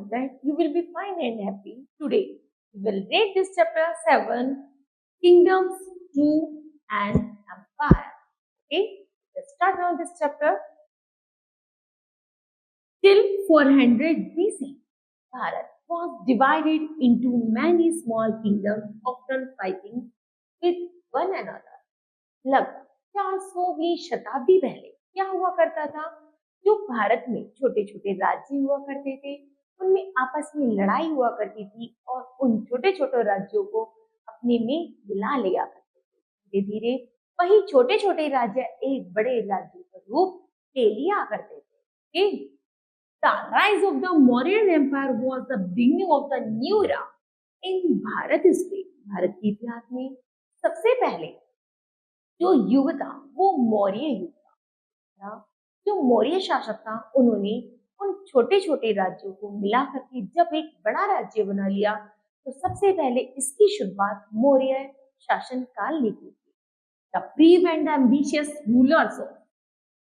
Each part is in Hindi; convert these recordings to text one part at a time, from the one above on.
hope that you will be fine and happy. Today, we will read this chapter 7, Kingdoms, 2 and Empire. Okay, let's start now this chapter. Till 400 BC, Bharat was divided into many small kingdoms, often fighting with one another. लगभग 400वीं शताब्दी पहले क्या हुआ करता था? जो भारत में छोटे छोटे राज्य हुआ करते थे, उनमें आपस में लड़ाई हुआ करती थी और उन छोटे छोटे राज्यों को अपने में मिला लिया करते थे। धीरे धीरे वही छोटे छोटे राज्य एक बड़े राज्य का रूप ले लिया करते थे। The rise of the Mauryan Empire was the beginning of the new era in Bharat history. Bharat के इतिहास में सबसे पहले जो युग था वो मौर्य युग था। जो मौर्य शासक था उन्होंने उन छोटे छोटे राज्यों को मिला करके जब एक बड़ा राज्य बना लिया, तो सबसे पहले इसकी शुरुआत मौर्य शासन काल ने की थी। The brave and ambitious rulers of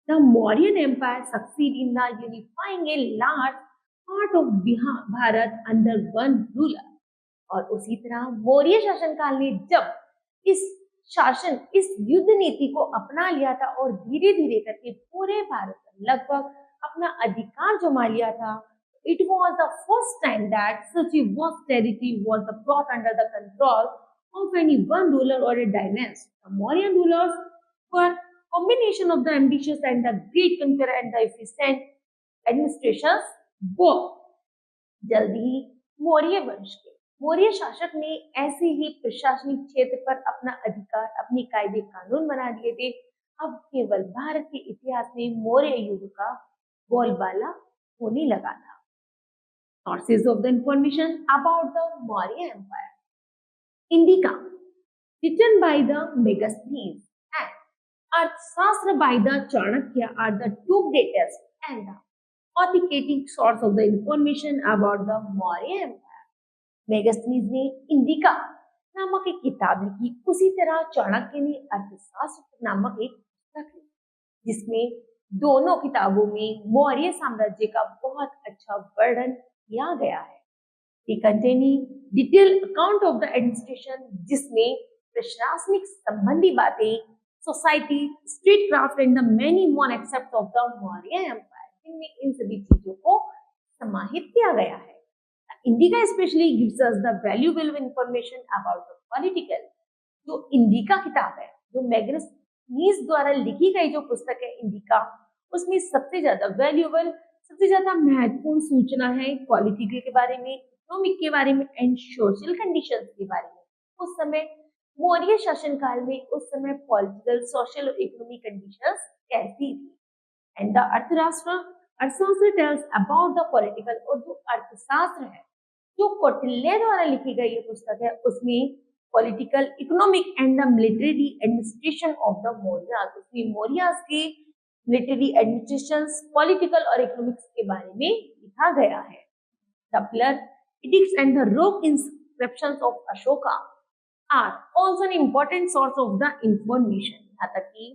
the Mauryan Empire succeed in the unifying a large part of Bharat under one ruler. और उसी तरह मौर्य शासन काल ने जब इस युद्ध नीति को अपना लिया था और धीरे धीरे करके पूरे भारत पर लगभग अपना अधिकार जमा लिया था, it was the first time that such a vast territory was brought under the control of any one ruler or a dynasty. The Mauryan rulers were combination of the ambitious and the great conqueror and the efficient administrations both. जल्दी ही मौर्य वंश के मौर्य शासक ने ऐसे ही प्रशासनिक क्षेत्र पर अपना अधिकार, अपनी कायदे कानून बना दिए थे। अब केवल भारत के इतिहास में मौर्य युग का बोलबाला होने लगा था। Sources of the information about the Maurya Empire. Indica, written by the Megasthenes, and Arthashastra by the Chanakya are the two greatest and authenticating source of the information about the Maurya Empire. Megasthenes ने इंडिका नामक एक किताब लिखी, उसी तरह चाणक्य ने अर्थशास्त्र नामक एक पुस्तक लिखी, जिसमें दोनों किताबों में मौर्य साम्राज्य का बहुत अच्छा वर्णन किया गया है। Containing detail account of the administration, जिसमें प्रशासनिक संबंधी बातें, society, street craft and the many more aspects of the Maurya empire, जिनमें इन सभी चीजों को समाहित किया गया है। Indica especially gives us the valuable information about the political. जो इंडिका किताब है, जो मैग्नेस्नीज द्वारा लिखी गई जो पुस्तक है इंडिका, उसमें सबसे ज्यादा वैल्यूएबल, सबसे ज्यादा महत्वपूर्ण सूचना है पॉलिटिकल के बारे में, इकोनॉमिक के बारे में एंड सोशल कंडीशंस के बारे में। उस समय मौर्य शासन काल में उस समय पॉलिटिकल, सोशल और इकोनॉमिक कंडीशंस कैसी थी। एंड द अर्थशास्त्र टेल्स अबाउट द पॉलिटिकल, और जो अर्थशास्त्र है जो कौटिल्य द्वारा लिखी गई ये पुस्तक है, उसमें political, economic and the military administration of the Mauryas, उसमें मौर्यास के मिलिट्री एडमिनिस्ट्रेशन, पॉलिटिकल और इकोनॉमिक्स के बारे में लिखा गया है। The pillar edicts and the rock inscriptions of Ashoka are also an important source of the information. यहाँ तक कि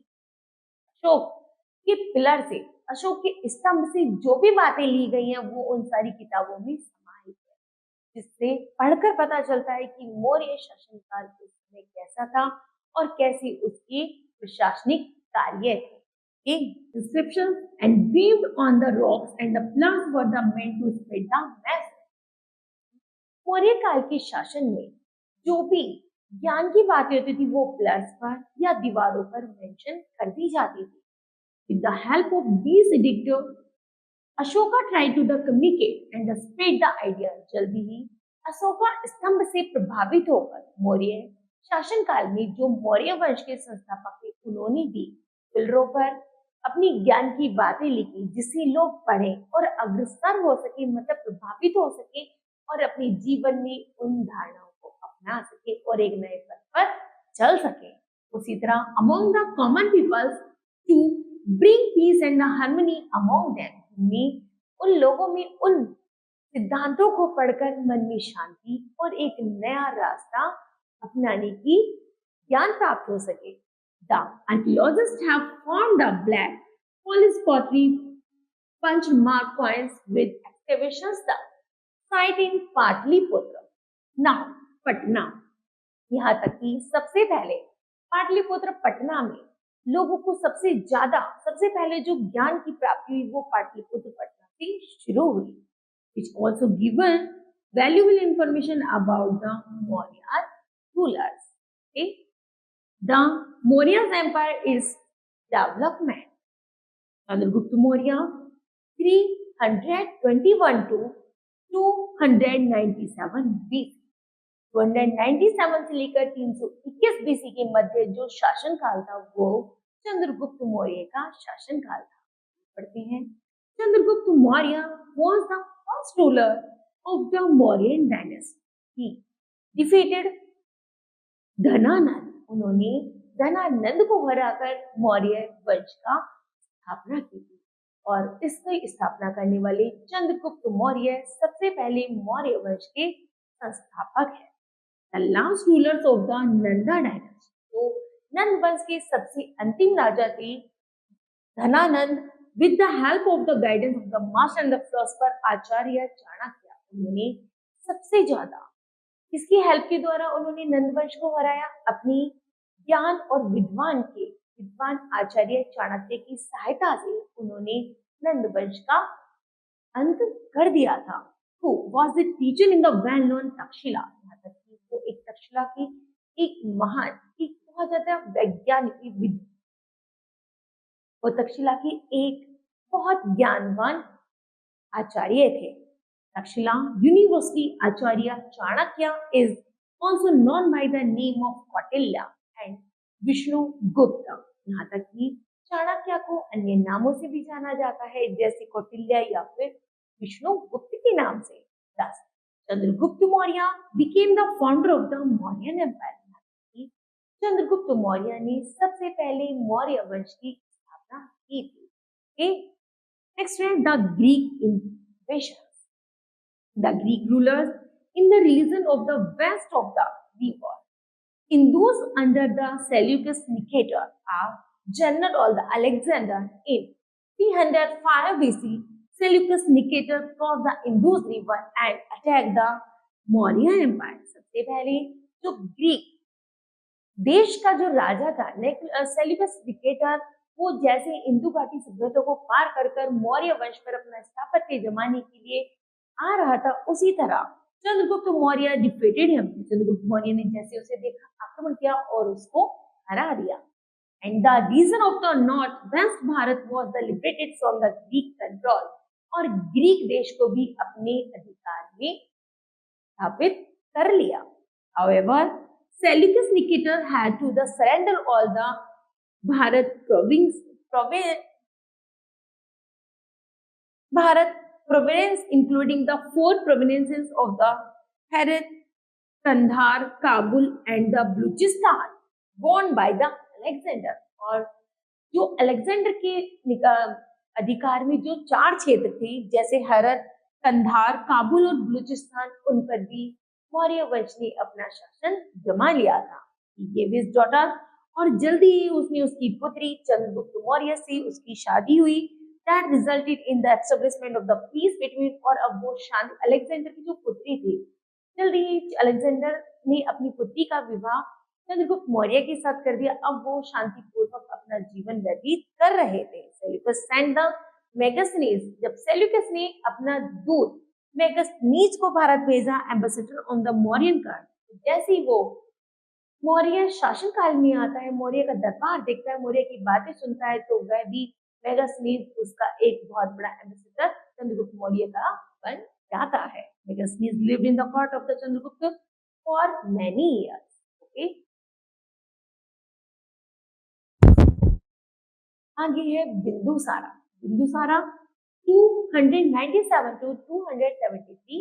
अशोक के पिलर से, अशोक के स्तंभ से जो भी बातें ली गई हैं वो उन सारी किताबों में समाहित है, जिससे पढ़कर पता चलता है कि मौर्य शासनकाल उस समय कैसा था और कैसे उसके प्रशासनिक कार्य थे। Inscriptions engraved on the rocks and the plants were the meant to spread the message. Maurya काल के शासन में जो भी ज्ञान की बातें होती थी वो प्लस पर या दीवारों पर मेंशन कर दी जाती थी। With the help of these edicts, Ashoka tried to communicate and spread the idea. जल्दी ही अशोका स्तंभ से प्रभावित होकर मौर्य शासन काल में जो मौर्य वंश के संस्थापक थे, उन्होंने भी पिलरों पर अपनी ज्ञान की बातें लिखी, जिससे लोग पढ़े और अग्रसर हो सके, मतलब प्रभावित हो सके और अपने जीवन में उन धारणाओं को अपना सके और एक नए पथ पर चल सके। उसी तरह among the common peoples to bring peace and harmony among them, में उन लोगों में उन सिद्धांतों को पढ़कर मन में शांति और एक नया रास्ता अपनाने की ज्ञान प्राप्त हो सके। The archaeologists have found the black polished pottery punch mark coins with excavations site in Pataliputra, now Patna. यहाँ तक कि सबसे पहले पाटलिपुत्र पटना में लोगों को सबसे पहले जो ज्ञान की प्राप्ति हुई वो पाटलिपुत्र पटना से शुरू हुई, which also given valuable information about the Maurya rulers. Okay? The Maurya's empire is development. Chandragupta Maurya 321 to 297 BC. 297 से लेकर 321 बीसी के मध्य जो शासन काल था वो चंद्रगुप्त मौर्य का शासन काल था। पढ़ते हैं, Chandragupta Maurya was the first ruler of the Mauryan dynasty. He defeated Dhanananda, उन्होंने धनानंद को हराकर मौर्य वंश का स्थापना की थी और इसकी स्थापना करने वाले चंद्रगुप्त मौर्य सबसे पहले मौर्य वंश के संस्थापक है। The last rulers of the Nanda dynasty, तो नंद वंश के सबसे अंतिम राजा थे Dhanananda with the help of the guidance of the master and the philosopher आचार्य चाणक्य। उन्होंने सबसे ज्यादा किसकी हेल्प के द्वारा उन्होंने नंद वंश को हराया? अपनी ज्ञान और विद्वान आचार्य चाणक्य की सहायता से उन्होंने नंद वंश का अंत कर दिया था। Who was the teacher in the well-known Takshashila? यहाँ तक कि वो एक तक्षशिला की एक महान, एक बहुत ज्यादा वैज्ञानिक, वो तक्षशिला की एक बहुत ज्ञानवान आचार्य थे। Takshashila university Acharya Chanakya is also known by the name of Kautilya and Vishnu गुप्त। यहाँ तक कि चाणक्य को अन्य नामों से भी जाना जाता है जैसे कौटिल्य या फिर विष्णु गुप्त के नाम से। Thus, Chandragupta Maurya became the founder of the Mauryan Empire। Chandragupta Maurya ने सबसे पहले मौर्य वंश की स्थापना की थी। नेक्स्ट है the Greek इन्वेशन। The Greek rulers in the region of the west of the river, in those under the Seleucus Nicator, are General Alexander in 305 BC. Seleucus Nicator crossed the Indus River and attacked the Maurya Empire। सबसे पहले जो ग्रीक देश का जो राजा था सेल्यूकस निकेटर, वो जैसे इंदु घाटी सभ्यता को पार कर मौर्य वंश पर अपना स्थापत्य जमाने के लिए आ रहा था, उसी तरह चंद्रगुप्त मौर्य डिफीटेड हिम। चंद्रगुप्त मौर्य ने जैसे उसे देखा आक्रमण किया और उसको हरा दिया। And the region of the north west Bharat was the liberated from the Greek control, और ग्रीक देश को भी अपने अधिकार में स्थापित कर लिया। However Seleucus Nicator had to the surrender all the Bharat province including the 4 provinces of the Herat, Kandhar, Kabul and the Baluchistan won by the Alexander। और जो अलेक्जेंडर के अधिकार में जो 4 क्षेत्र थे जैसे हेरत, कंधार, काबुल और बलूचिस्तान, उन पर भी मौर्य वंश ने अपना शासन जमा लिया था। ये विज डॉटर, और जल्दी ही उसने उसकी पुत्री चंद्रगुप्त मौर्य से उसकी शादी हुई। That resulted in the establishment of the peace between, और अब वो शांति, अलेक्जेंडर की जो पुत्री थी, जल्दी ही अलेक्जेंडर ने अपनी पुत्री का विवाह चंद्रगुप्त मौर्य के साथ कर दिया। अब वो शांतिपूर्वक अपना जीवन व्यतीत कर रहे थे। सेल्यूकस सेंड द मेगास्थनीज, जब सेल्यूकस ने अपना दूत मेगास्थनीज को भारत भेजा ambassador on the Mauryan card, जैसे ही वो मौर्य शासन काल में आता है, मौर्य का दरबार देखता है, मौर्य की बातें सुनता है, तो वह भी मेगास्थनीज उसका एक बहुत बड़ा एम्बेसडर चंद्रगुप्त मौर्य का बन जाता है। Megasthenes lived in the court of the Chandragupta for many years. Okay, आगे है Bindusara. Bindusara 297 to 273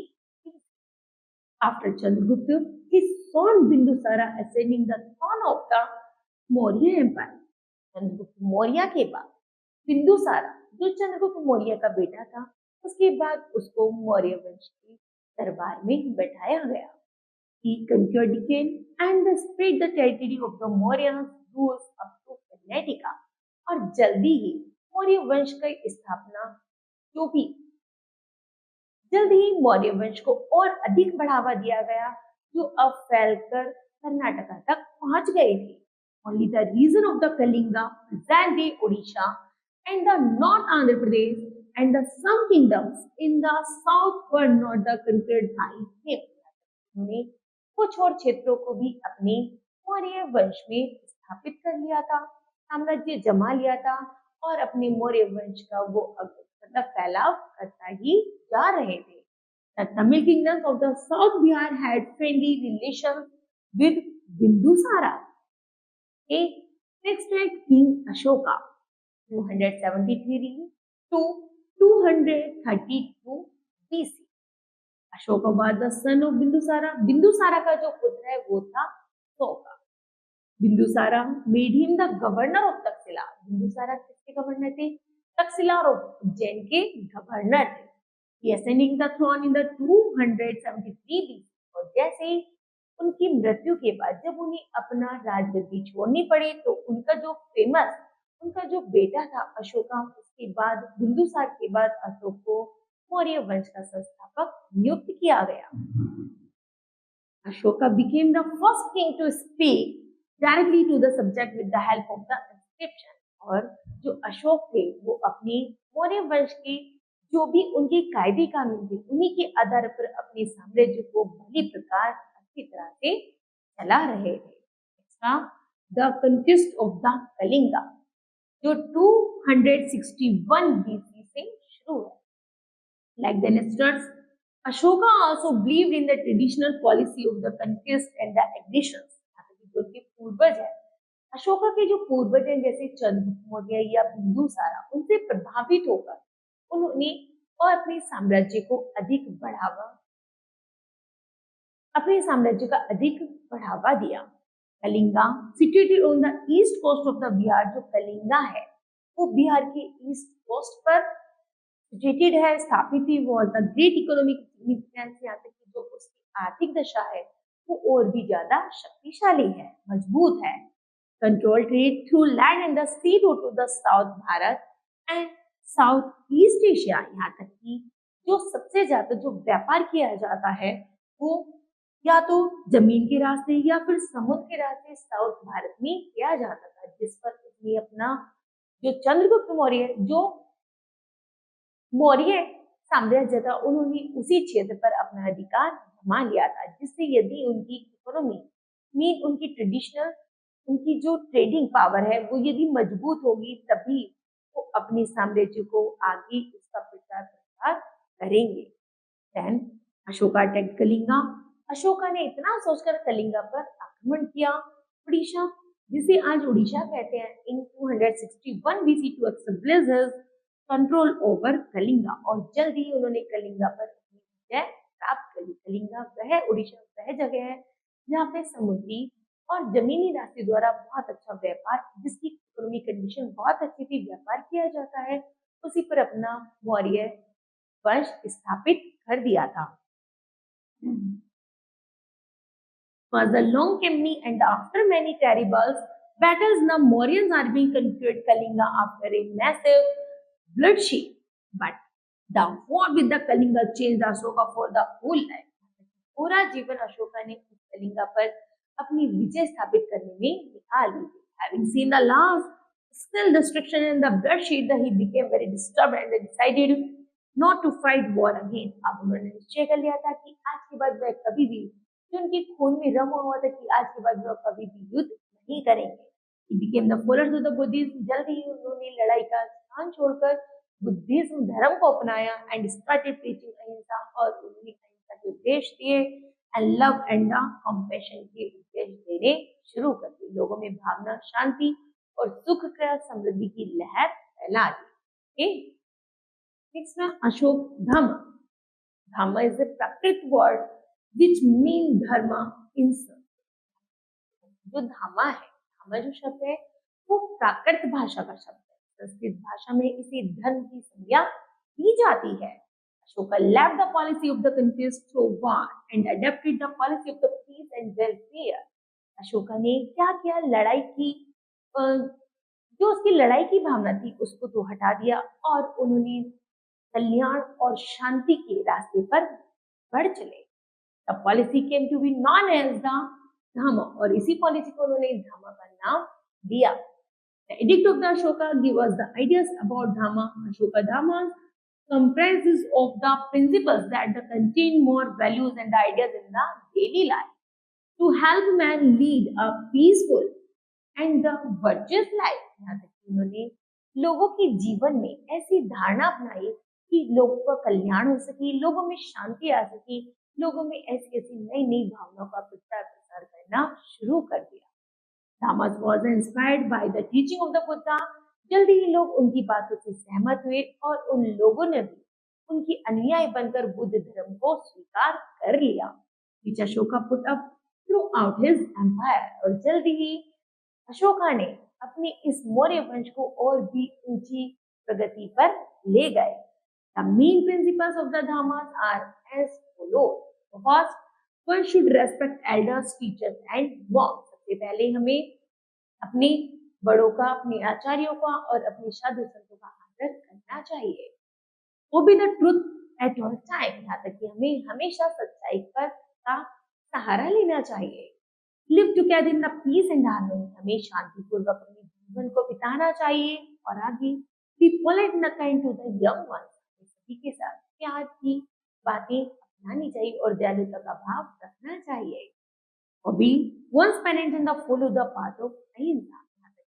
after Chandragupta, his son Bindusara ascending the throne of the Maurya Empire। Chandragupta Maurya के बाद बिंदुसारा जो चंद्रगुप्त मौर्य का बेटा था, उसके बाद उसको मौर्य वंश के दरबार में बैठाया गया। He conquered Deccan and spread the territory of the Mauryans rules up to Karnataka। और जल्दी ही मौर्य वंश की स्थापना जो भी जल्द ही मौर्य वंश को और अधिक बढ़ावा दिया गया, जो अब फैलकर कर्नाटका तक पहुंच गए थे। Only the region of the Kalinga, present-day Odisha, and the North Andhra Pradesh, and the some kingdoms in the south were not the conquered by him. उन्होंने कुछ और क्षेत्रों को भी अपने मौर्य वंश में स्थापित कर लिया था, साम्राज्य जमा लिया था और अपने मौर्य वंश का वो मतलब फैलाव करता ही जा रहे थे। The Tamil kingdoms of the South Bihar had friendly relations with Bindusara. Okay. Next है King Ashoka, 273 to 232 BC. Ashoka was the son of Bindusara. Bindusara का जो पुत्र है वो था Ashoka. Bindusara made him the governor of Takshashila. Bindusara किसके गवर्नर थे? तक्षशिला और उज्जैन के गवर्नर थे। He ascending the throne in the 273 BC। और जैसे ही उनकी मृत्यु के बाद जब उन्हें अपना राजगद्दी छोड़नी पड़ी तो उनका जो बेटा था अशोका, उसके बाद बिंदुसार के बाद अशोक को मौर्य वंश का संस्थापक नियुक्त किया गया। Ashoka became the first king to speak directly to the subject with the help of the inscription। और जो अशोक थे वो अपने मौर्य वंश के जो भी उनके कायदे कानून थे उन्हीं के आधार पर अपने साम्राज्य को भली प्रकार अच्छी तरह से चला रहे थे। द कंक्विस्ट ऑफ द कलिंगा जो 261 बीसी से शुरू है। Like the Nestors, Ashoka also believed in the traditional policy of the conquest and the aggressions। जो उनके पूर्वज है, अशोका के जो पूर्वज हैं जैसे चंद्रगुप्त मौर्य या बिंदुसारा, उनसे प्रभावित होकर उन्होंने और अपने साम्राज्य का अधिक बढ़ावा दिया। Kalinga situated on the east coast of the Bihar. जो कलिंगा है वो बिहार के ईस्ट कोस्ट पर सिचुएटेड है, स्थापित थी। Was the great economic significance. यहाँ तक कि जो उसकी आर्थिक दशा है वो और भी ज्यादा शक्तिशाली है, मजबूत है। Control trade through land and the sea route to the south Bharat and south east Asia. यहाँ तक कि जो सबसे ज्यादा जो व्यापार किया जाता है वो या तो जमीन के रास्ते या फिर समुद्र के रास्ते साउथ भारत में किया जाता था, जिस पर उसने अपना जो चंद्रगुप्त मौर्य जो मौर्य साम्राज्य था उन्होंने उसी क्षेत्र पर अपना अधिकार जमा लिया था, जिससे यदि उनकी इकोनॉमी में उनकी ट्रेडिशनल उनकी जो ट्रेडिंग पावर है वो यदि मजबूत होगी तभी वो अपने साम्राज्य को आगे उसका प्रचार प्रसार करेंगे। Then Ashoka attacked Kalinga. अशोका ने इतना सोचकर कलिंगा पर आक्रमण किया। उड़ीसा, जिसे आज उड़ीसा कहते हैं, in 261 BC to establish his control over Kalinga. और जल्द ही उन्होंने कलिंगा पर अपनी विजय प्राप्त कर ली। कलिंगा वह उड़ीसा वह जगह है जहाँ पे समुद्री और जमीनी रास्ते द्वारा बहुत अच्छा व्यापार, जिसकी इकोनॉमिक कंडीशन बहुत अच्छी थी, व्यापार किया जाता है, उसी पर अपना मौर्य वंश स्थापित कर दिया था। Was the long campaign and after many terrible battles, the Mauryan army conquered Kalinga after a massive bloodshed. But the war with the Kalinga changed Ashoka for the whole life। पूरा जीवन अशोका ने उस कलिंगा पर अपनी विजय स्थापित करने में निकाल ली। Having seen the last still destruction and the bloodshed, he became very disturbed and decided not to fight war again। अब उन्होंने निश्चय कर लिया था कि आज के बाद वह कभी भी, जो उनके खून में रमा हुआ था कि आज के बाद वह कभी भी युद्ध नहीं करेंगे। He became the followers of the Buddhism। जल्द ही उन्होंने लड़ाई का स्थान छोड़कर बुद्धिज्म धर्म को अपनाया and started preaching अहिंसा। और उन्होंने अहिंसा के उपदेश दिए and love and compassion के उपदेश देने शुरू कर दिए। लोगों में भावना, शांति और सुख का समृद्धि की लहर फैला दी। नेक्स्ट में अशोक धर्म। धर्म is a Prakrit word which mean dharma in Sanskrit. जो धामा है, धामा जो शब्द है वो प्राकृत भाषा का शब्द है। संस्कृत भाषा में इसे धर्म की संज्ञा दी जाती है। Ashoka left the policy of the conquest through war and adopted the policy of the peace and welfare। Ashoka ने क्या किया, लड़ाई की जो उसकी लड़ाई की भावना थी उसको तो हटा दिया और उन्होंने कल्याण और शांति के रास्ते पर बढ़ चले। The policy came to be known as the Dhamma, और इसी पॉलिसी को उन्होंने धामा का नाम दिया। The edict of the Ashoka give us the ideas about धामा। अशोका धामा comprises of the principles that contain more values and ideas in the daily life to help man lead a peaceful and the virtuous life। यहाँ तक कि उन्होंने लोगों के जीवन में ऐसी धारणा अपनाई कि लोगों का कल्याण हो सके, लोगों में शांति आ सके, लोगों में ऐसी ऐसी नई नई भावनाओं का प्रचार प्रसार करना शुरू कर दिया। Thomas was inspired by the teaching of the Buddha। जल्दी ही लोग उनकी बातों से सहमत हुए और उन लोगों ने भी उनकी अनुयायी बनकर बुद्ध धर्म को स्वीकार कर लिया। Which Ashoka put up throughout his empire। और जल्दी ही अशोका ने अपने इस मौर्य वंश को और भी ऊंची प्रगति पर ले गए। The main principles of the Dhammas are as follows। First, one should respect elders, teachers and monks। सबसे पहले हमें अपने बड़ों का, अपने आचार्यों का और अपने साधु संतों का आदर करना चाहिए। Obey the truth at all time। यहाँ तक कि हमें हमेशा सच्चाई पर का सहारा लेना चाहिए। Live together in the peace and harmony। हमें शांतिपूर्वक अपने जीवन को बिताना चाहिए। और आगे be polite and kind to the young ones। सभी के साथ प्यार की बातें अपनानी चाहिए और दयालुता का भाव रखना चाहिए। Obey one's parents and follow the path of अहिंसा।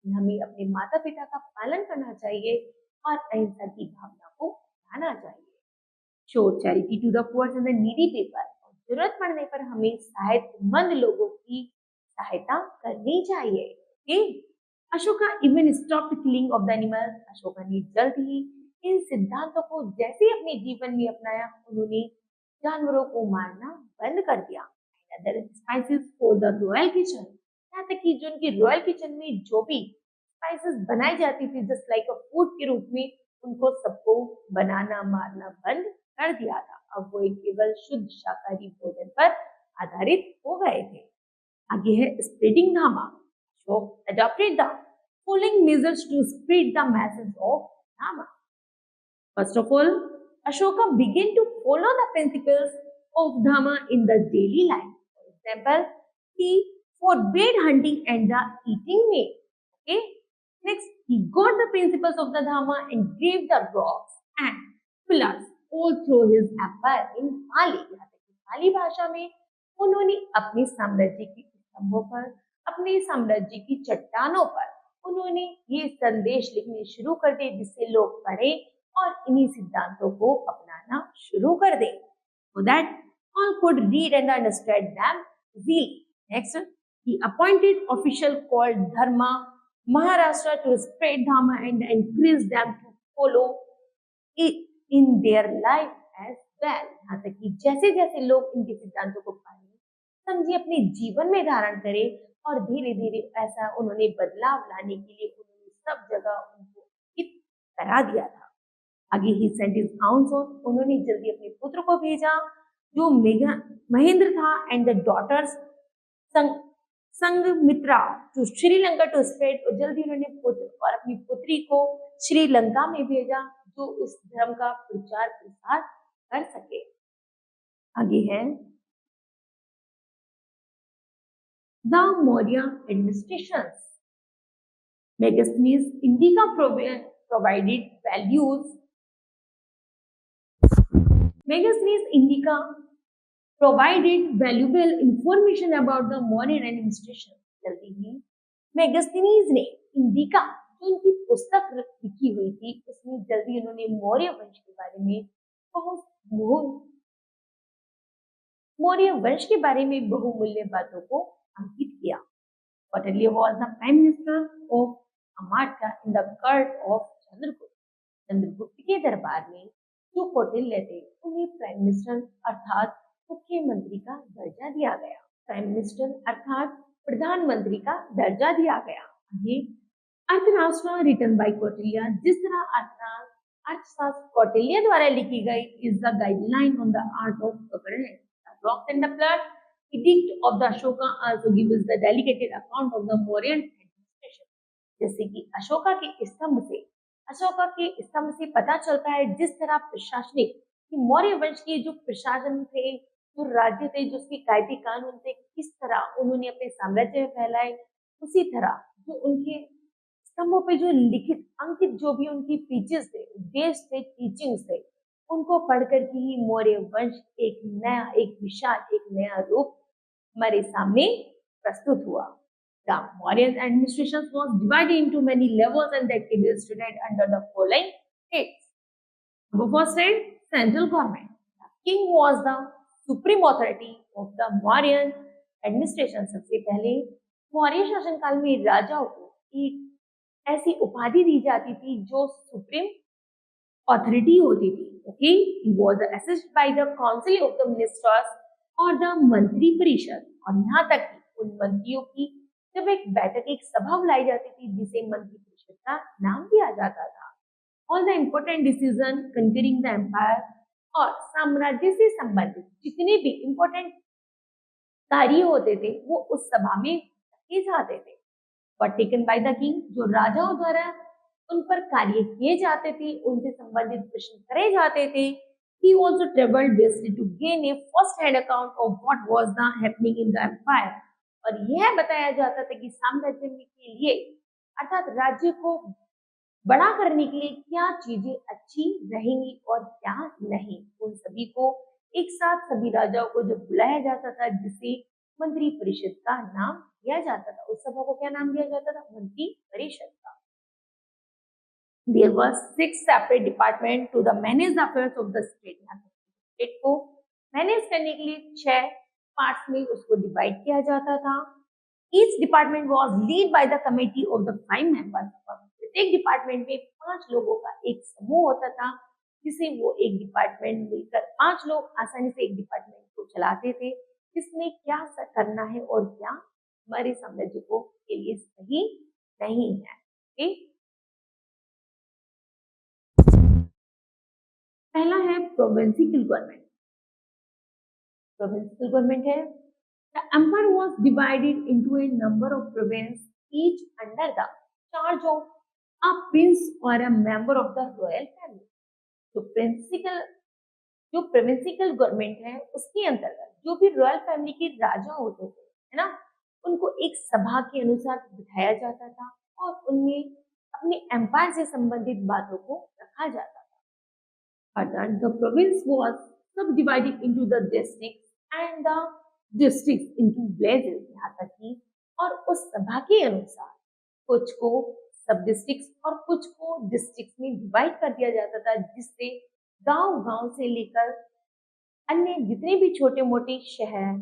हमें अपने माता पिता का पालन करना चाहिए और अहिंसा की भावना को अपनाना चाहिए। Show charity to the poor and the needy people। जरूरत पड़ने पर हमें सहायतमंद लोगों की सहायता करनी चाहिए। Okay? Ashoka even stopped killing of the animals। Ashoka ने जल्द ही इन सिद्धांतों को जैसे ही अपने जीवन में अपनाया, उन्होंने जानवरों को मारना बंद कर दिया। Other spices for the royal kitchen। यहाँ तक कि जो उनकी रॉयल किचन में जो भी स्पाइसेस बनाई जाती थी जस्ट लाइक अ फूड के रूप में, उनको सबको बनाना मारना बंद कर दिया था। अब वो एक केवल शुद्ध शाकाहारी भोजन पर आधारित हो गए थे। आगे है स्प्रेडिंग धामा। Ashok adopted the following measures to spread the message of Dhamma। First of all, Ashoka began to follow the principles of Dhamma in the daily life। For example, he forbade hunting and the eating meat। Okay. Next, he got the principles of the Dhamma and gave the rocks and pillars all through his empire in Pali। पाली भाषा में उन्होंने अपने साम्राज्य की स्तंभों पर, अपने साम्राज्य की चट्टानों पर उन्होंने ये संदेश लिखने शुरू कर दिए जिससे लोग पढ़े और इन्हीं सिद्धांतों को अपनाना शुरू कर दें। So that all could read and understand them easily। Next, he appointed official called Dharma Maharashtra to spread Dhamma and encourage them to follow it in their life as well। यहाँ तक कि जैसे जैसे लोग इनके सिद्धांतों को पाएं, समझिए अपने जीवन में धारण करें और धीरे धीरे ऐसा उन्होंने बदलाव लाने के लिए उन्होंने सब जगह उनको हित करा दिया था। आगे ही सेंट हिज आउंसन। उन्होंने जल्दी अपने पुत्र को भेजा जो महेंद्र था and the daughters Sanghamitra to Sri Lanka to spread. और जल्दी उन्होंने पुत्र और अपनी पुत्री को श्रीलंका में भेजा जो इस धर्म का प्रचार प्रसार कर सके। आगे है the Maurya administration. Megasthenes Indica provided values। Megasthenes Indica provided valuable information about the Mauryan administration। जल्दी ही मेगास्थनीज ने इंडिका जो उनकी पुस्तक लिखी हुई थी उसमें जल्दी उन्होंने मौर्य वंश के बारे में बहुमूल्य बातों को अंकित किया। Kautilya was the prime minister of Amartya in the court of Chandragupta। Chandragupta के दरबार में जो कौटिल्य थे उन्हें प्राइम मिनिस्टर अर्थात मुख्यमंत्री का दर्जा दिया गया। प्राइम मिनिस्टर अर्थात प्रधानमंत्री का दर्जा दिया गया। ये अर्थशास्त्र रिटन बाय कौटिल्य। जिस तरह अर्थशास्त्र कौटिल्य द्वारा लिखी गई is the guideline on the art of governance. The rocks and the plot edict of the Ashoka also gives the delegated account of the Mauryan administration। जैसे कि अशोका के स्तंभ से अशोका के स्तंभ से पता चलता है जिस तरह प्रशासनिक कि मौर्य वंश के जो प्रशासन थे, जो राज्य थे, जो उसके कायदे कानून थे, किस तरह उन्होंने अपने साम्राज्य में फैलाए, उसी तरह जो उनके स्तंभों पे जो लिखित अंकित जो भी उनकी पीचेस थे, उद्देश्य थे, टीचिंग्स थे, उनको पढ़कर के ही मौर्य वंश एक नया, एक विशाल, एक नया रूप हमारे सामने प्रस्तुत हुआ। The Mauryan administration was divided into many levels and that can be studied under the following heads. Number first head, central government. The king was the supreme authority of the Mauryan administration. सबसे पहले मौर्य शासनकाल में राजाओं को एक ऐसी उपाधि दी जाती थी जो सुप्रीम ऑथोरिटी होती थी। Okay, he was assisted by the council of the ministers और द मंत्री परिषद, और यहाँ तक कि उन मंत्रियों की जब एक बैठक, एक सभा बुलाई जाती थी जिसे मंत्री परिषद का नाम दिया जाता था। All the important decision concerning the empire, और साम्राज्य से संबंधित जितने भी इम्पोर्टेंट कार्य होते थे वो उस सभा में किए जाते थे। But taken by the king, जो राजाओं द्वारा उन पर कार्य किए जाते थे, उनसे संबंधित प्रश्न करे जाते थे। He also traveled basically to gain a first-hand account of what was the happening in the empire. और यह बताया जाता था कि साम्राज्य के लिए अर्थात राज्य को बड़ा करने के लिए क्या चीजें अच्छी रहेंगी और क्या नहीं, उन सभी को एक साथ सभी राजाओं को जब बुलाया जाता था जिसे मंत्री परिषद का नाम दिया जाता था, उस सभा को क्या नाम दिया जाता था? मंत्री परिषद का। There were 6 separate departments to the manage the affairs of the state. State को मैनेज करने के लिए 6 पार्ट्स में उसको डिवाइड किया जाता था। Each department was led by the committee of the 5 members. प्रत्येक डिपार्टमेंट में 5 लोगों का एक समूह होता था जिसे वो एक डिपार्टमेंट मिलकर 5 लोग आसानी से एक डिपार्टमेंट को चलाते थे, इसमें क्या करना है और क्या हमारे साम्राज्य को के लिए सही नहीं है। ओके, पहला है प्रोविंशियल गवर्नमेंट। प्रोविंशियल गवर्नमेंट है the empire was divided into a number of province each under the charge of a prince और a member of the royal family. जो प्रोविंशियल गवर्नमेंट है उसके अंतर्गत जो भी रॉयल फैमिली के राजा होते थे, है ना, उनको एक सभा के अनुसार बिठाया जाता था और उनमें अपने एम्पायर से संबंधित बातों को रखा जाता था। The province was subdivided into the districts and the districts into villages, यहाँ तक कि और उस सभा के अनुसार कुछ को सब डिस्ट्रिक्ट्स और कुछ को डिस्ट्रिक्ट्स में डिवाइड कर दिया जाता था, जिससे गांव-गांव से लेकर अन्य जितने भी छोटे मोटे शहर,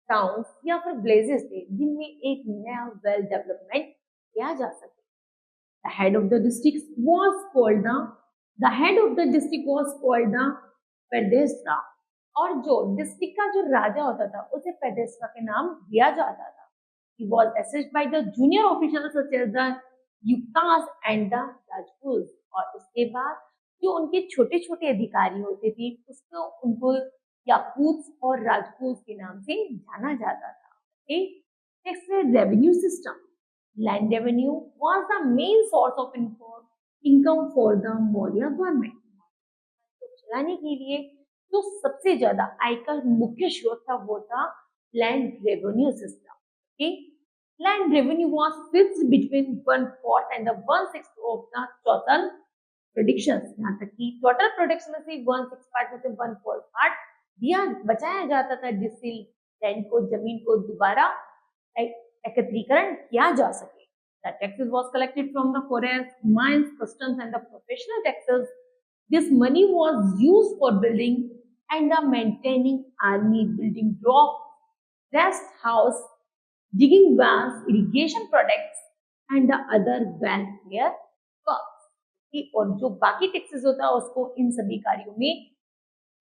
टाउन्स या फिर विलेजेस थे जिनमें एक नया वेल डेवलपमेंट किया जा सके। The head of the district was called the Pedestra, और जो डिस्ट्रिक्ट का जो राजा होता था उसे पेडेस्ट्रा के नाम दिया जाता था। He was assisted by the junior officials such as the Yuktas and the Rajput, और उसके बाद जो उनके छोटे छोटे अधिकारी होते थे उसको उनको याकूत और राजपूत के नाम से जाना जाता था। नेक्स्ट है revenue system. Land revenue was the main source of income for the Maurya government. तो चलाने के लिए जो सबसे ज्यादा आय का मुख्य स्रोत था वो था land revenue system. Land revenue was fixed between 1/4 and the 1/6 of the total productions. यहाँ तक कि total production में से 1/6 पार्ट में से 1/4 पार्ट दिया बचाया जाता था जिससे लैंड को, जमीन को दोबारा एकत्रीकरण किया जा सके। The taxes was collected from the forest, mines, customs and the professional taxes. This money was used for building and the maintaining army, building docks, rest house, digging wells, irrigation projects and the other welfare costs। और जो बाकी टैक्सेस होता है उसको इन सभी कार्यों में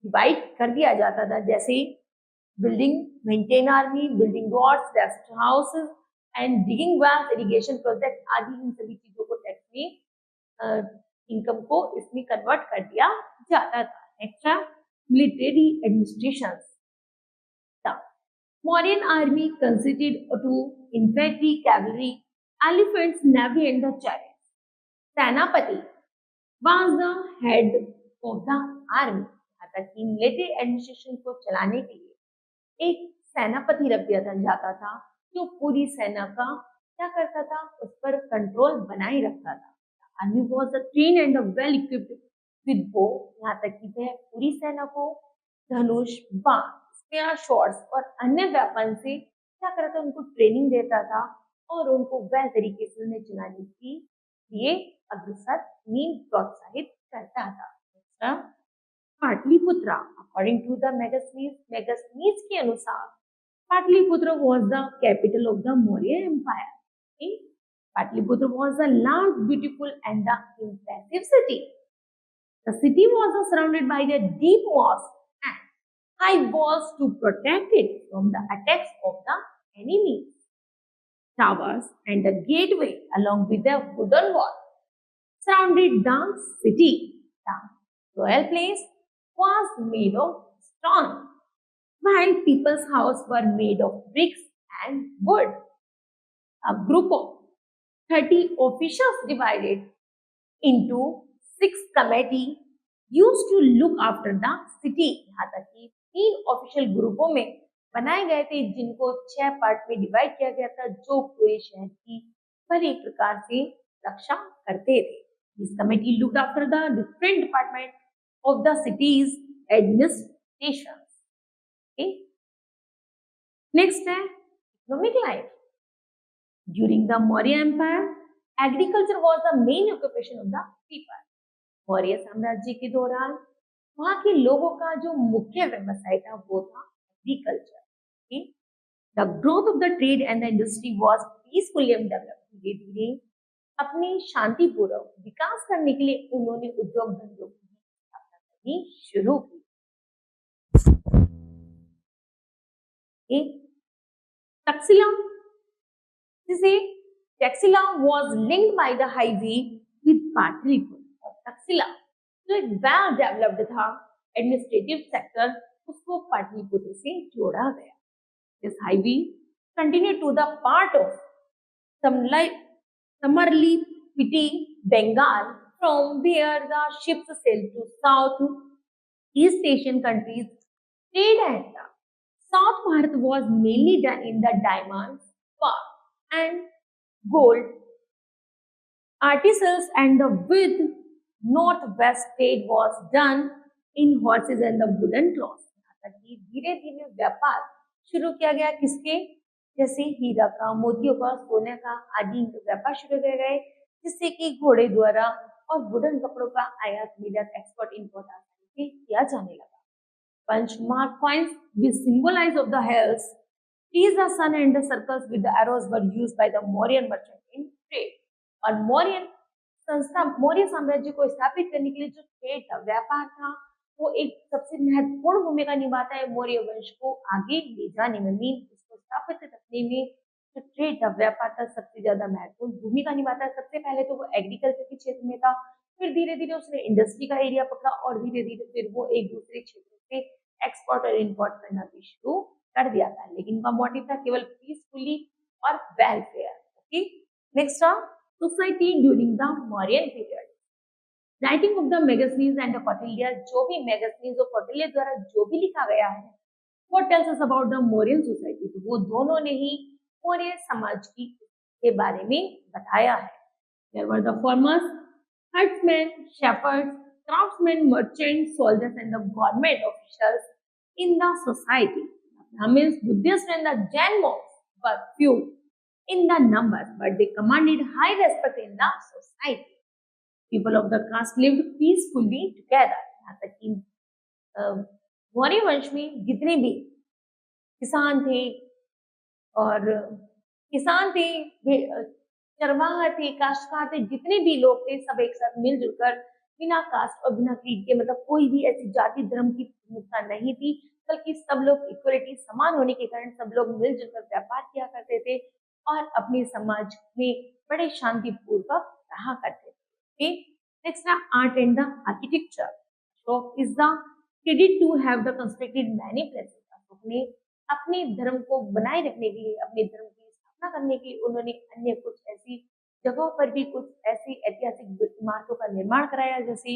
डिवाइड कर दिया जाता था, जैसे building, maintain army, building roads, rest houses and digging wells, irrigation project आदि, इन सभी चीजों को टैक्स में इनकम को इसमें कन्वर्ट कर दिया जाता था। नेक्स्ट है military administration. Mauryan army consisted of infantry, cavalry, elephants, navy and the chariots. सेनापति was the head of the army। यहाँ तक कि मिलिट्री एडमिनिस्ट्रेशन को चलाने के लिए एक सेनापति रख दिया जाता था जो पूरी सेना का क्या करता था, उस पर कंट्रोल बनाए रखता था। Army was train and well equipped with बो। यहाँ तक कि वह पूरी सेना को धनुष, बाण, स्पेयर शॉट्स और अन्य वेपन से क्या करता था, उनको ट्रेनिंग देता था और उनको वेल तरीके से उन्हें चलाने की लिए अग्रसर नींद प्रोत्साहित करता था। Pataliputra, according to the magazines के अनुसार Pataliputra was the capital of the Maurya Empire। Okay? Patliputra was a large, beautiful and the impressive city। The city was surrounded by the deep moats and high walls to protect it from the attacks of the enemies। Towers and the gateway along with the wooden wall surrounded the city। The royal place was made of stone, while people's houses were made of bricks and wood। A group of 30 officials divided into 6 committees used to look after the city। यहाँ तक कि 3 ऑफिशियल ग्रुपों में बनाए गए थे जिनको 6 पार्ट में डिवाइड किया गया था जो पूरे शहर की हर एक प्रकार से रक्षा करते थे। This committee looked after the different departments of the city's administrations। Okay? Next है economic life। During the Maurya Empire, agriculture was the main occupation of the people। Maurya साम्राज्य के दौरान वहां के लोगों का जो मुख्य व्यवसाय था वो था agriculture. The growth of the trade and the industry was peacefully developed. धीरे धीरे अपने शांतिपूर्वक विकास करने के लिए उन्होंने उद्योग धंधों की स्थापना करनी शुरू की। तक्षशिला, जिसे Taxila was linked by the highway with Pataliputra. और तक्षशिला जो एक वेल डेवलप्ड था एडमिनिस्ट्रेटिव सेक्टर, उसको पाटलिपुत्र से जोड़ा गया। This highway continue to the part of Tamralipti, Bengal, from where the ships sailed to South East Asian countries। Trade and the South Bharat was mainly done in the diamonds, pearl and gold artisans, and the with northwest trade was done in horses and the wooden cloth। धीरे धीरे व्यापार शुरू किया गया किसके, जैसे हीरा का, मोतियों का, सोने का आदि व्यापार शुरू किए गए जिससे कि घोड़े द्वारा और वुडन कपड़ों का आयात निर्यात एक्सपोर्ट इंपोर्ट आसानी से किया जाने लगा। Punchmark coins which symbolize of the hells, these the sun and the circles with the arrows were used by the Mauryan merchant in trade। और मौर्य साम्राज्य को स्थापित करने के लिए जो ट्रेड था, व्यापार था, वो एक सबसे महत्वपूर्ण भूमिका निभाता है मौर्य वंश को आगे ले जाने में। मीन उसको स्थापित रखने में जो ट्रेड था, व्यापार था, सबसे ज्यादा महत्वपूर्ण भूमिका निभाता है। सबसे पहले तो वो एग्रीकल्चर के क्षेत्र में था, फिर धीरे धीरे उसने इंडस्ट्री का एरिया पकड़ा और धीरे धीरे फिर वो एक दूसरे क्षेत्र से एक्सपोर्ट और इंपोर्ट करना भी शुरू कर दिया था। लेकिन उनका मोटिव था केवल पीसफुली और welfare. Okay, next society during the Mauryan period. Writing of the magazines and the Kautilya, जो भी मैगजीन्स और कौटिल्य द्वारा जो भी लिखा गया है वो tells us about the Mauryan society. तो वो दोनों ने ही मौर्य समाज की के बारे में बताया है। There were the farmers, herdsmen, shepherds, craftsmen, merchants, soldiers, and the government officials in the society। Brahmins, Buddhists, and the Jain monks were few in the numbers, but they commanded high respect in the society। People of the caste lived peacefully together। यहाँ तक कि मौर्य वंश में जितने भी किसान थे, चरवाहा थे, काश्तकार थे, जितने भी लोग थे, सब एक साथ मिलजुल कर बिना कास्ट और बिना क्रीड के, मतलब कोई भी ऐसी जाति धर्म की प्रमुखता नहीं थी, बल्कि सब लोग इक्वलिटी समान होने के कारण सब लोग मिलजुल कर व्यापार किया करते थे और अपने समाज में बड़े शांतिपूर्वक रहा करते थे। नेक्स्ट है art and the architecture. Ashok is the credit to have the constructed many places. Ashok ने अपने धर्म को बनाए रखने के लिए, अपने धर्म की स्थापना करने के लिए उन्होंने अन्य कुछ ऐसी जगहों पर भी कुछ ऐसी ऐतिहासिक इमारतों का निर्माण कराया, जैसे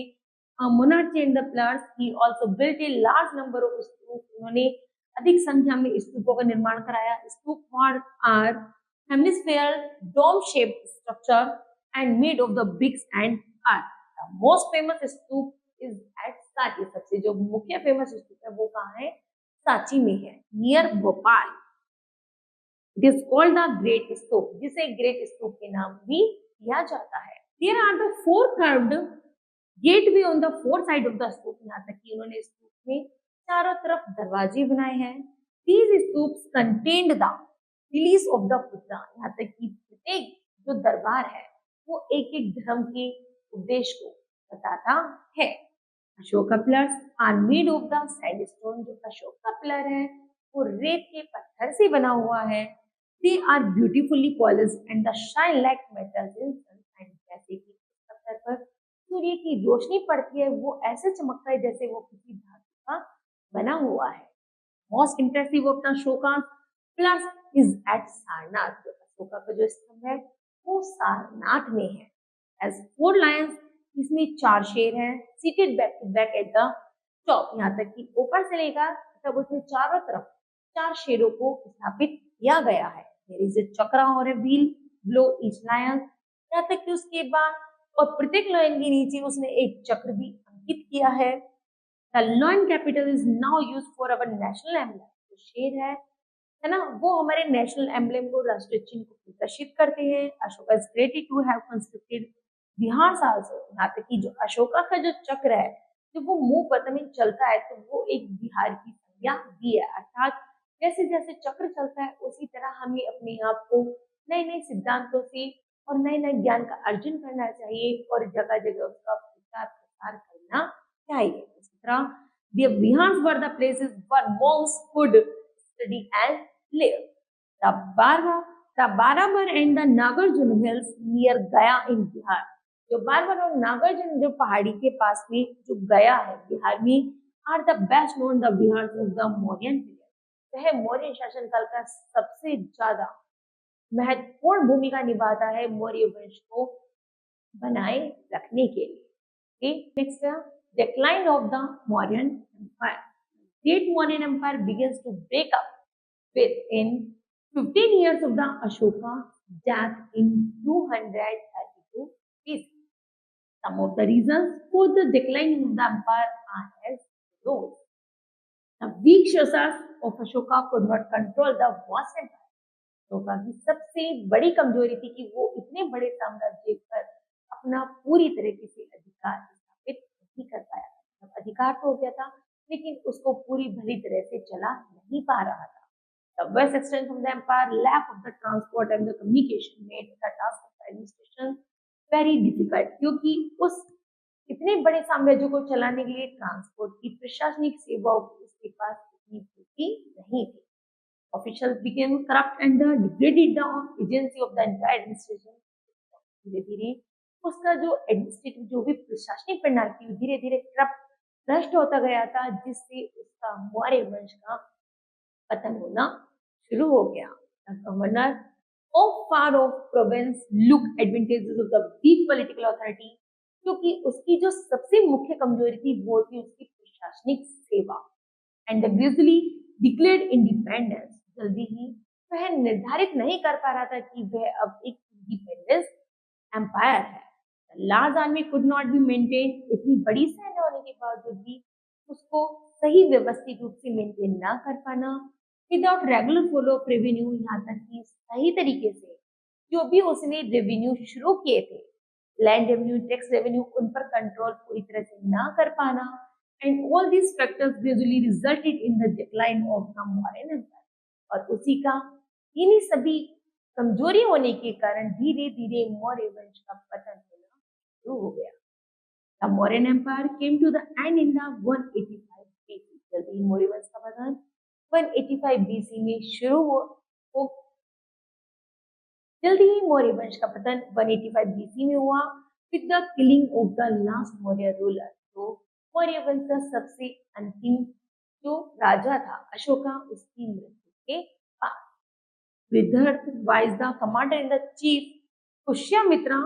monarchy and the pillars. He also built a large number of स्तूप. उन्होंने अधिक संख्या में स्तूपों का निर्माण कराया. स्तूप are hemisphere dome shaped structure and made of the bricks and earth. The most famous stupa is at Sanchi. सबसे जो मुख्य फेमस स्तूप है वो कहाँ है? सांची में है, near Bhopal. It is called the great stupa, जिसे ग्रेट स्तूप के नाम भी दिया जाता है. There are the four curved gateway on the four side of the stupa. यहाँ तक कि उन्होंने स्तूप में चारों तरफ दरवाजे बनाए हैं. These stupas contained the release of the पुत्र. यहाँ तक कि प्रत्येक जो दरबार है वो एक एक धर्म के उद्देश्य को बताता है. Ashoka pillars are made of the sandstone. जो अशोक का पिलर है वो रेत के पत्थर से बना हुआ है. They are beautifully polished and the shine like metals in sunshine. जैसे कि पत्थर पर सूर्य की रोशनी पड़ती है वो ऐसे चमकता है जैसे वो किसी धातु का बना हुआ है. Most impressive of the Ashoka pillars is at Sarnath. जो अशोका का जो स्तंभ है वो सारनाथ में है. As four lions, इसमें 4 शेर हैं, seated back to back at the top. यहाँ तक कि ऊपर से लेकर तब उसमें चारों तरफ 4 शेरों को स्थापित किया गया है. There is a chakra or a wheel below each lion. यहाँ तक कि उसके बाद और प्रत्येक लायन के नीचे उसने एक चक्र भी अंकित किया है. The lion capital is now used for our national emblem. जो शेर है ना, वो हमारे नेशनल एम्बलेम को, राष्ट्रीय चिन्ह को प्रदर्शित करते हैं. Ashoka is created to have constructed Bihar also. यहाँ तक कि जो अशोका का जो चक्र है जब वो मुंह पर में चलता है तो वो एक बिहार की संज्ञा भी है. अर्थात जैसे जैसे चक्र चलता है उसी तरह हमें अपने आप को नए नए सिद्धांतों से और नए नए ज्ञान का अर्जन करना चाहिए और जगह जगह उसका प्रचार प्रसार करना चाहिए. इसी तरह the Bihars were the places where monks could study and live. The Barabar and the Nagarjuna hills near Gaya in Bihar. जो बारबर और नागार्जुन जो पहाड़ी के पास में जो गया है बिहार में, are the best known the Bihar of the Mauryan period. वह मौर्य शासनकाल का सबसे ज्यादा महत्वपूर्ण भूमिका निभाता है मौर्य वंश को बनाए रखने के लिए. Next, decline of the Mauryan empire. Great Mauryan empire begins to break up within 15 years of the Ashoka death in 232 BC. Some of the reasons for the decline of the empire are as follows. The weak Shasas of Ashoka could not control the vast empire. Ashoka की सबसे बड़ी कमजोरी थी कि वो इतने बड़े साम्राज्य पर अपना पूरी तरीके से अधिकार स्थापित नहीं कर पाया. अधिकार तो हो गया था लेकिन उसको पूरी भली तरह से चला नहीं पा रहा था. The west extension of the empire, lack of the transport and the communication made the task of administration very difficult. क्योंकि उस इतने बड़े साम्राज्य को चलाने के लिए ट्रांसपोर्ट की, प्रशासनिक सेवाओं की उसके पास इतनी पूर्ति नहीं थी. Officials became corrupt and degraded the agency of the entire administration. धीरे धीरे उसका जो एडमिनिस्ट्रेटिव जो भी प्रशासनिक प्रणाली थी धीरे धीरे करप्ट, भ्रष्ट होता गया था, जिससे उसका मौर्य वंश का पतन होना शुरू हो गया. Governor of far off province look advantages of the weak political authority. क्योंकि उसकी जो सबसे मुख्य कमजोरी थी वो थी उसकी प्रशासनिक सेवा. and the gradually declared independence. जल्दी ही वह निर्धारित नहीं कर पा रहा था कि वह अब एक इंडिपेंडेंस एम्पायर है. Large army could not be maintain. इतनी बड़ी सेना होने के बावजूद भी उसको सही व्यवस्थित रूप से मेंटेन ना कर पाना. Without regular flow of revenue. यहाँ तक कि सही तरीके से जो भी उसने रेवेन्यू शुरू किए थे, लैंड रेवेन्यू, टैक्स रेवेन्यू, उन पर कंट्रोल पूरी तरह से ना कर पाना. And all these factors gradually resulted in the decline of the Mauryan empire. और उसी का इन्हीं सभी कमजोरी होने के कारण धीरे धीरे मौर्य वंश का पतन होना शुरू हो गया. The Mauryan empire came to the end in the 185 BC. जल्दी मौर्य वंश का पतन 185 BC में शुरू हो. जल्दी ही मौर्य वंश का पतन 185 BC में हुआ with the killing of the last Maurya ruler. तो मौर्य वंश का सबसे अंतिम जो राजा था अशोका, उसकी मृत्यु के बाद. विदर्थ वाइज the commander in the chief Pushyamitra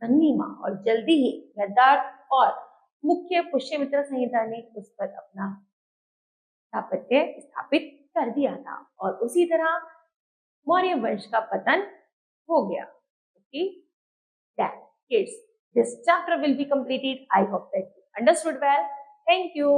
संगीमा और जल्दी ही गद्दार और मुख्य पुष्यमित्र संहिता ने उस पर अपना स्थापत्य स्थापित कर दिया था और उसी तरह मौर्य वंश का पतन हो गया. Okay, that kids, this chapter will be completed. I hope that you understood well. Thank you.